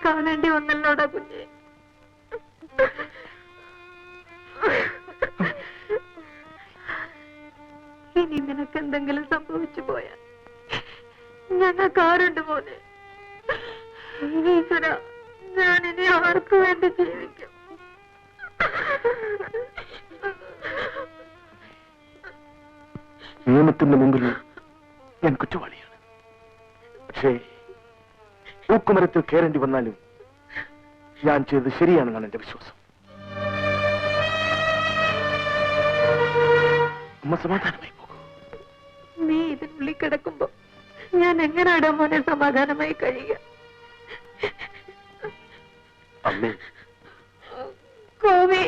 കാണേണ്ടി വന്നല്ലോടാ കുഞ്ഞെ. ഇനി നിനക്ക് എന്തെങ്കിലും സംഭവിച്ചു പോയാൽ ഞങ്ങൾക്ക് ആരുണ്ട് മോനെ? ഈശ്വര, ഞാനിനി ആർക്കു വേണ്ടി ജീവിക്കും? നിയമത്തിന്റെ മുമ്പിൽ ഞാൻ കുറ്റവാളിയാണ്. പക്ഷേ തൂക്കുമരത്തിൽ കയറേണ്ടി വന്നാലും ഞാൻ ചെയ്തത് ശരിയാണെന്നാണ് എന്റെ വിശ്വാസം. അമ്മ സമാധാനമായി പോകും. നീ ഇതിനുള്ളിൽ കിടക്കുമ്പോ ഞാൻ എങ്ങനെയാടാ മോനെ സമാധാനമായി കഴിയുക? അമ്മേ, കോവി